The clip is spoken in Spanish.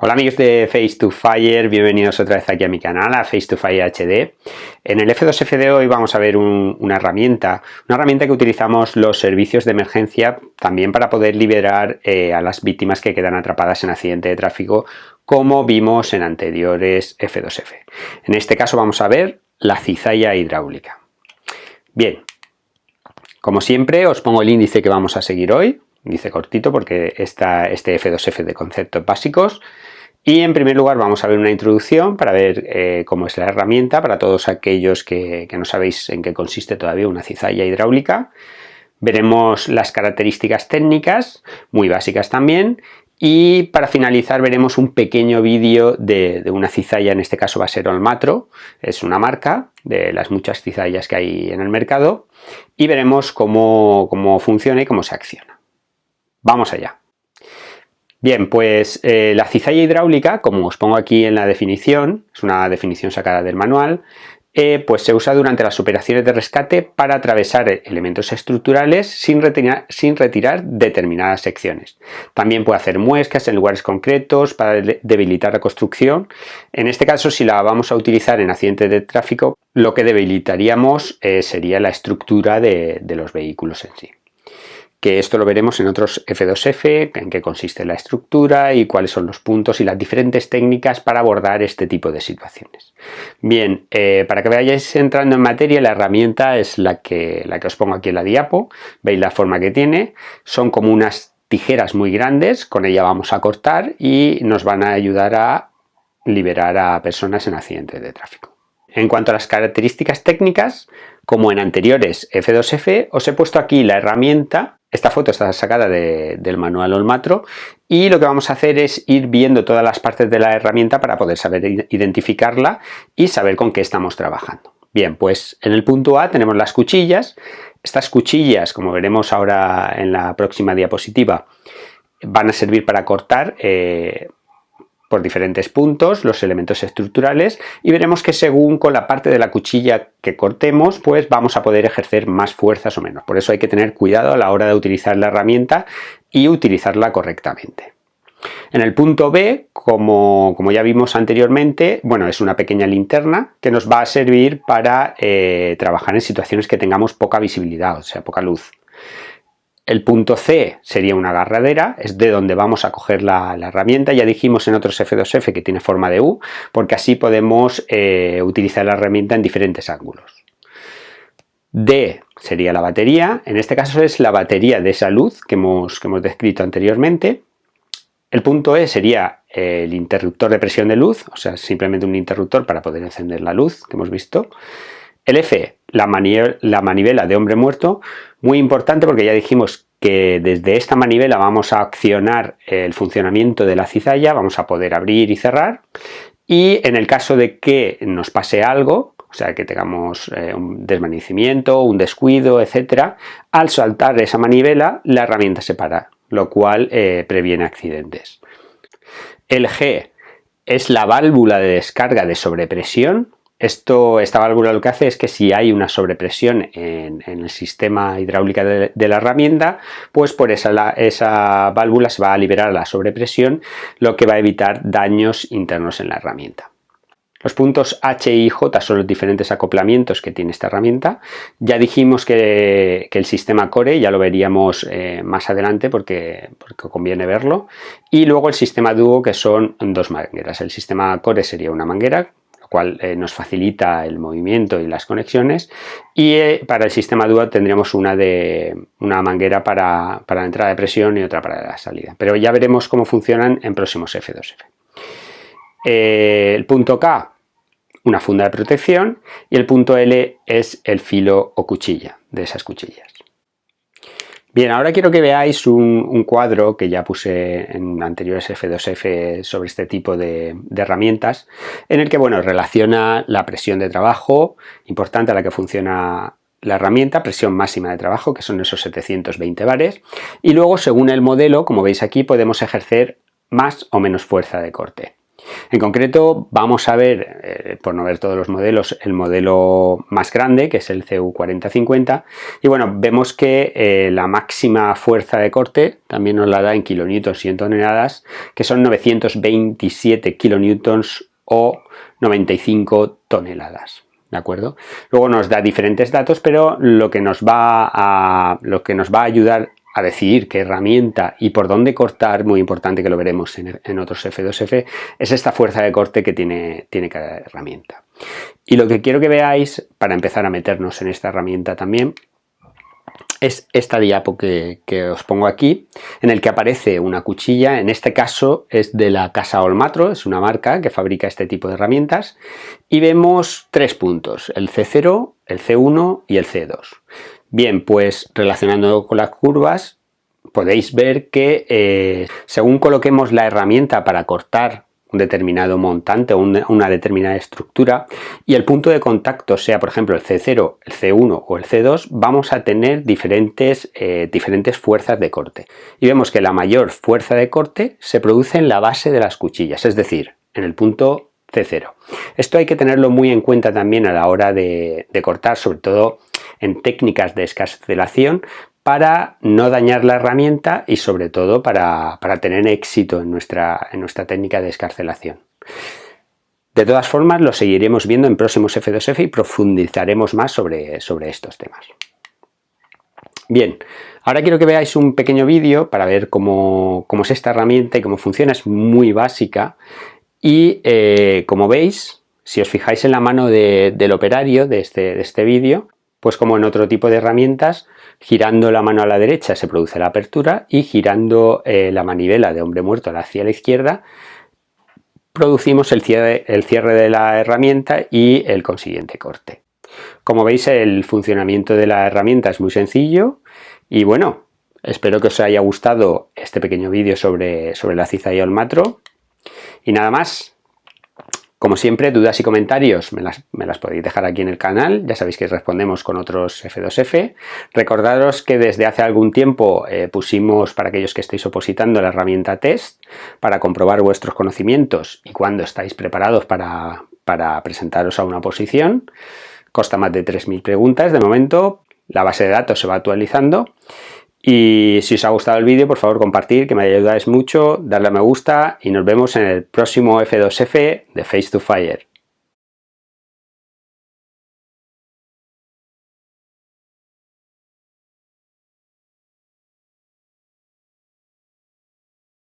Hola amigos de Face2Fire, bienvenidos otra vez aquí a mi canal, a Face2Fire HD. En el F2F de hoy vamos a ver una herramienta que utilizamos los servicios de emergencia también para poder liberar a las víctimas que quedan atrapadas en accidente de tráfico, como vimos en anteriores F2F. En este caso vamos a ver la cizalla hidráulica. Bien, como siempre os pongo el índice que vamos a seguir hoy. Índice cortito porque está este F2F de conceptos básicos. Y en primer lugar vamos a ver una introducción para ver cómo es la herramienta para todos aquellos que no sabéis en qué consiste todavía una cizalla hidráulica. Veremos las características técnicas, muy básicas también. Y para finalizar veremos un pequeño vídeo de una cizalla, en este caso va a ser Olmatro, es una marca de las muchas cizallas que hay en el mercado. Y veremos cómo funciona y cómo se acciona. Vamos allá. Bien, pues la cizalla hidráulica, como os pongo aquí en la definición, es una definición sacada del manual, pues se usa durante las operaciones de rescate para atravesar elementos estructurales sin retirar determinadas secciones. También puede hacer muescas en lugares concretos para debilitar la construcción. En este caso, si la vamos a utilizar en accidentes de tráfico, lo que debilitaríamos sería la estructura de los vehículos en sí. Que esto lo veremos en otros F2F, en qué consiste la estructura y cuáles son los puntos y las diferentes técnicas para abordar este tipo de situaciones. Bien, para que vayáis entrando en materia, la herramienta es la que os pongo aquí en la diapo. Veis la forma que tiene, son como unas tijeras muy grandes, con ella vamos a cortar y nos van a ayudar a liberar a personas en accidentes de tráfico. En cuanto a las características técnicas, como en anteriores F2F, os he puesto aquí la herramienta. Esta foto está sacada del manual Olmatro y lo que vamos a hacer es ir viendo todas las partes de la herramienta para poder saber identificarla y saber con qué estamos trabajando. Bien, pues en el punto A tenemos las cuchillas. Estas cuchillas, como veremos ahora en la próxima diapositiva, van a servir para cortar por diferentes puntos los elementos estructurales y veremos que según con la parte de la cuchilla que cortemos, pues vamos a poder ejercer más fuerzas o menos. Por eso hay que tener cuidado a la hora de utilizar la herramienta y utilizarla correctamente. En el punto B, como ya vimos anteriormente, bueno, es una pequeña linterna que nos va a servir para trabajar en situaciones que tengamos poca visibilidad, o sea, poca luz. El punto C sería una agarradera, es de donde vamos a coger la herramienta. Ya dijimos en otros F2F que tiene forma de U, porque así podemos utilizar la herramienta en diferentes ángulos. D sería la batería, en este caso es la batería de esa luz que hemos descrito anteriormente. El punto E sería el interruptor de presión de luz, o sea, simplemente un interruptor para poder encender la luz que hemos visto. El F, la manivela de hombre muerto, muy importante porque ya dijimos que desde esta manivela vamos a accionar el funcionamiento de la cizalla, vamos a poder abrir y cerrar, y en el caso de que nos pase algo, o sea, que tengamos un desvanecimiento, un descuido, etc., al saltar esa manivela la herramienta se para, lo cual previene accidentes. El G es la válvula de descarga de sobrepresión. Esta válvula lo que hace es que si hay una sobrepresión en el sistema hidráulico de la herramienta, pues por esa válvula se va a liberar la sobrepresión, lo que va a evitar daños internos en la herramienta. Los puntos H y J son los diferentes acoplamientos que tiene esta herramienta. Ya dijimos que el sistema Core, ya lo veríamos más adelante porque conviene verlo. Y luego el sistema Duo, que son dos mangueras. El sistema Core sería una manguera, cual nos facilita el movimiento y las conexiones, y para el sistema Duo tendríamos una manguera para la entrada de presión y otra para la salida, pero ya veremos cómo funcionan en próximos F2F. El punto K, una funda de protección, y el punto L es el filo o cuchilla de esas cuchillas. Bien, ahora quiero que veáis un cuadro que ya puse en anteriores F2F sobre este tipo de herramientas, en el que, bueno, relaciona la presión de trabajo, importante a la que funciona la herramienta, presión máxima de trabajo, que son esos 720 bares, y luego, según el modelo, como veis aquí, podemos ejercer más o menos fuerza de corte. En concreto vamos a ver, por no ver todos los modelos, el modelo más grande, que es el CU4050, y bueno, vemos que la máxima fuerza de corte también nos la da en kilonewtons y en toneladas, que son 927 kilonewtons o 95 toneladas. ¿De acuerdo? Luego nos da diferentes datos, pero lo que nos va a ayudar a decidir qué herramienta y por dónde cortar, muy importante, que lo veremos en otros F2F, es esta fuerza de corte que tiene cada herramienta. Y lo que quiero que veáis, para empezar a meternos en esta herramienta también, es esta diapo que os pongo aquí, en el que aparece una cuchilla. En este caso es de la casa Olmatro, es una marca que fabrica este tipo de herramientas, y vemos 3 puntos, el C0, el C1 y el C2. Bien, pues relacionando con las curvas, podéis ver que según coloquemos la herramienta para cortar un determinado montante o una determinada estructura y el punto de contacto sea, por ejemplo, el C0, el C1 o el C2, vamos a tener diferentes fuerzas de corte. Y vemos que la mayor fuerza de corte se produce en la base de las cuchillas, es decir, en el punto C0. Esto hay que tenerlo muy en cuenta también a la hora de cortar, sobre todo en técnicas de escarcelación, para no dañar la herramienta y sobre todo para tener éxito en nuestra técnica de escarcelación. De todas formas, lo seguiremos viendo en próximos F2F y profundizaremos más sobre estos temas. Bien, ahora quiero que veáis un pequeño vídeo para ver cómo es esta herramienta y cómo funciona. Es muy básica y como veis, si os fijáis en la mano del operario de este vídeo, pues como en otro tipo de herramientas, girando la mano a la derecha se produce la apertura y girando la manivela de hombre muerto hacia la izquierda producimos el cierre de la herramienta y el consiguiente corte. Como veis, el funcionamiento de la herramienta es muy sencillo y bueno, espero que os haya gustado este pequeño vídeo sobre la cizalla Olmatro y nada más. Como siempre, dudas y comentarios me las podéis dejar aquí en el canal, ya sabéis que respondemos con otros F2F. Recordaros que desde hace algún tiempo pusimos, para aquellos que estéis opositando, la herramienta test para comprobar vuestros conocimientos y cuándo estáis preparados para presentaros a una oposición. Consta más de 3000 preguntas de momento, la base de datos se va actualizando. Y si os ha gustado el vídeo, por favor compartir, que me ayudáis mucho, darle a me gusta y nos vemos en el próximo F2F de Face to Fire.